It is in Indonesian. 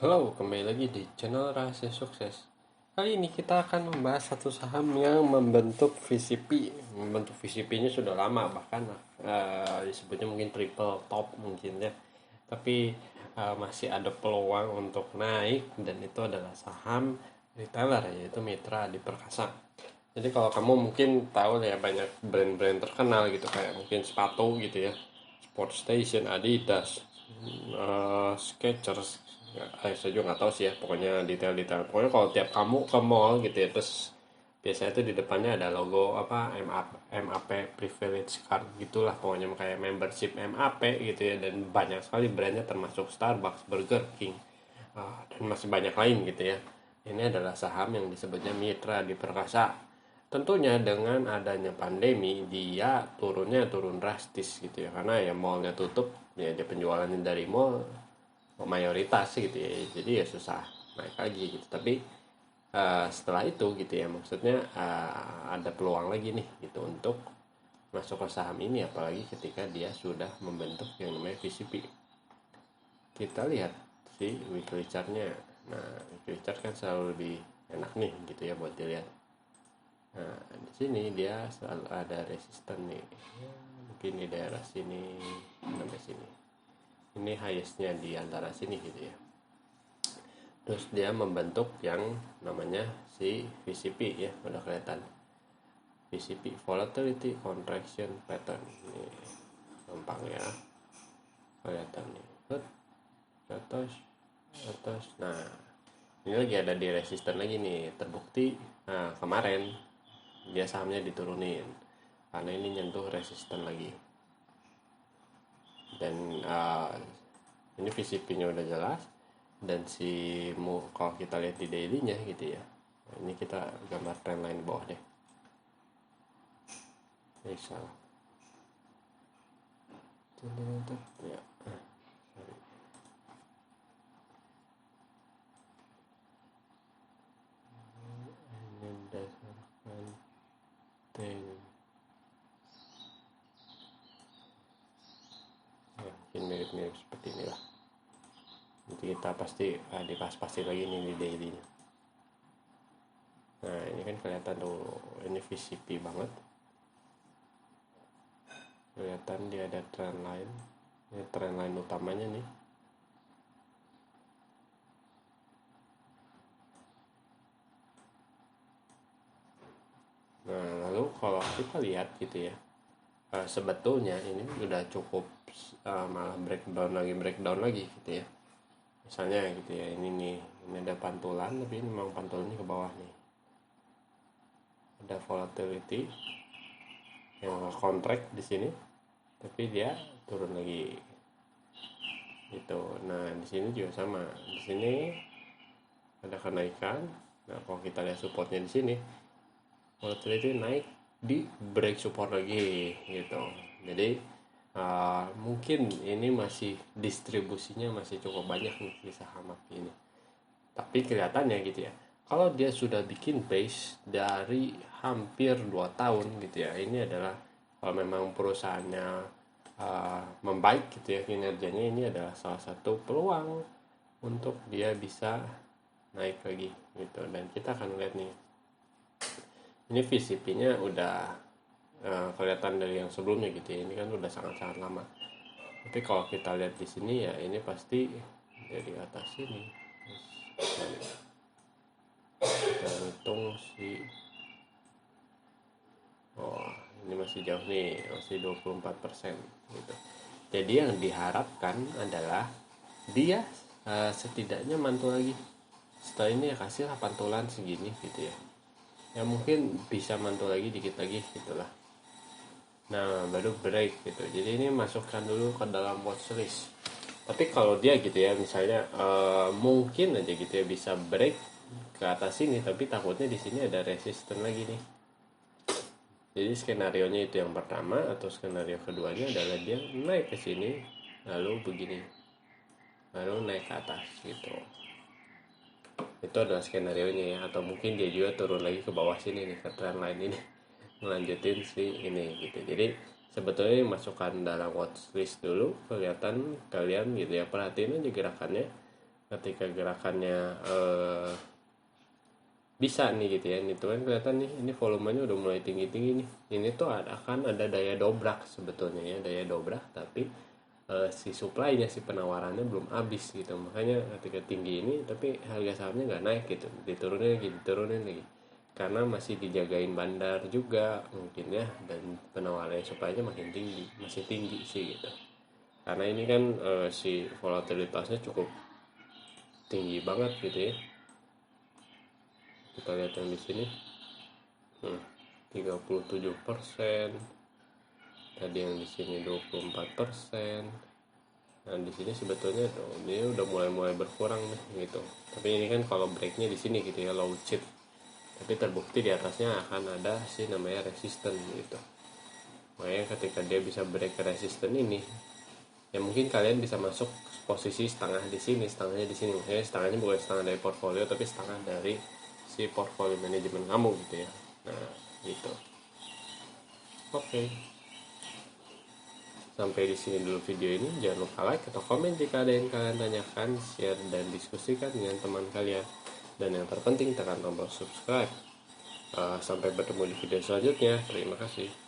Halo, kembali lagi di channel Rahasia Sukses. Kali ini kita akan membahas satu saham yang membentuk VCP. Membentuk VCP-nya sudah lama, bahkan disebutnya mungkin triple top mungkin ya. Tapi masih ada peluang untuk naik, dan itu adalah saham retailer, yaitu Mitra Adi Perkasa. Jadi kalau kamu mungkin tahu ya, banyak brand-brand terkenal gitu, kayak mungkin sepatu gitu ya, Sport Station, Adidas, Skechers. Ya, saya juga nggak tahu sih ya, pokoknya detail-detail. Pokoknya kalau tiap kamu ke mall gitu ya, terus biasanya itu di depannya ada logo apa, MAP privilege card gitulah, pokoknya kayak membership MAP gitu ya, dan banyak sekali brandnya, termasuk Starbucks, Burger King, dan masih banyak lain gitu ya. Ini adalah saham yang disebutnya Mitra di Perkasa. Tentunya dengan adanya pandemi, dia turun drastis gitu ya, karena ya mallnya tutup, ya dia penjualannya dari mall mayoritas gitu ya, jadi ya susah naik lagi gitu. Tapi setelah itu gitu ya, maksudnya ada peluang lagi nih gitu untuk masuk ke saham ini, apalagi ketika dia sudah membentuk yang namanya VCP. Kita lihat si weekly chartnya. Nah, weekly chart kan selalu lebih enak nih gitu ya buat dilihat. Nah, di sini dia selalu ada resisten nih ya, mungkin di daerah sini sampai sini. Ini highestnya di antara sini gitu ya. Terus dia membentuk yang namanya si VCP ya, udah kelihatan VCP, volatility contraction pattern. Ini gampang ya, kelihatan nih, atas atas. Nah, ini lagi ada di resisten lagi nih, terbukti. Nah, kemarin dia sahamnya diturunin karena ini nyentuh resisten lagi. Dan ini VCP-nya udah jelas, dan si kalau kita lihat di daily-nya gitu ya. Nah, ini kita gambar trendline bawah deh. Bisa. Ya. Ini berdasarkan daily. Ya, mungkin mirip-mirip seperti inilah. Nanti kita pasti dibahas pasti lagi nih di daily-nya. Nah, ini kan kelihatan tuh, ini VCP banget. Kelihatan dia ada trend line. Ini trend line utamanya nih. Nah, lalu kalau kita lihat gitu ya, sebetulnya ini udah cukup, malah breakdown lagi gitu ya. Misalnya gitu ya, ini ada pantulan, tapi ini memang pantulannya ke bawah nih. Ada volatility yang kontrak di sini, tapi dia turun lagi gitu. Nah, di sini juga sama. Di sini ada kenaikan. Nah, kalau kita lihat supportnya di sini, volatility naik, di break support lagi gitu. Jadi mungkin ini masih distribusinya masih cukup banyak nih di saham ini. Tapi kelihatannya gitu ya, kalau dia sudah bikin base dari hampir 2 tahun gitu ya, ini adalah, kalau memang perusahaannya membaik gitu ya kinerjanya, ini adalah salah satu peluang untuk dia bisa naik lagi gitu. Dan kita akan lihat nih, ini VCP-nya udah kelihatan dari yang sebelumnya gitu ya, ini kan udah sangat-sangat lama. Tapi kalau kita lihat di sini ya, ini pasti dari atas sini. Kita hitung si, oh ini masih jauh nih, masih 24% gitu. Jadi yang diharapkan adalah dia setidaknya mantul lagi. Setelah ini ya kasih lah pantulan segini gitu ya. Ya mungkin bisa mantul lagi dikit lagi gitulah. Nah, baru break gitu. Jadi ini masukkan dulu ke dalam watchlist. Tapi kalau dia gitu ya, misalnya mungkin aja gitu ya bisa break ke atas sini, tapi takutnya di sini ada resisten lagi nih. Jadi skenario nya itu yang pertama, atau skenario keduanya adalah dia naik ke sini lalu begini, lalu naik ke atas gitu. Itu adalah skenario nya ya. Atau mungkin dia juga turun lagi ke bawah sini nih, ke trend line ini, melanjutin si ini gitu. Jadi sebetulnya masukkan dalam watchlist dulu, kelihatan kalian gitu ya, perhatiin aja gerakannya. ketika gerakannya bisa nih gitu ya, ini tuh kan kelihatan nih, ini volumenya udah mulai tinggi-tinggi nih, ini tuh akan ada daya dobrak sebetulnya ya, daya dobrak, tapi si supply-nya, si penawarannya belum habis gitu, makanya ketika tinggi ini tapi harga sahamnya nggak naik gitu, diturunin lagi karena masih dijagain bandar juga mungkin ya, dan penawarannya supply-nya makin tinggi, masih tinggi sih gitu, karena ini kan si volatilitasnya cukup tinggi banget gitu ya. Kita lihat yang di sini 37%, tadi yang di sini 24%. Nah di sini sebetulnya ini udah mulai berkurang nih gitu, tapi ini kan kalau breaknya di sini gitu ya, low chip, tapi terbukti di atasnya akan ada sih namanya resisten gitu. Makanya ketika dia bisa break ke resisten ini, ya mungkin kalian bisa masuk posisi setengah di sini, setengahnya di sini. Maksudnya setengahnya bukan setengah dari portfolio, tapi setengah dari si portfolio manajemen kamu gitu ya. Nah gitu. Oke. Sampai di sini dulu video ini. Jangan lupa like atau komen jika ada yang kalian tanyakan, share dan diskusikan dengan teman kalian. Dan yang terpenting tekan tombol subscribe. Sampai bertemu di video selanjutnya. Terima kasih.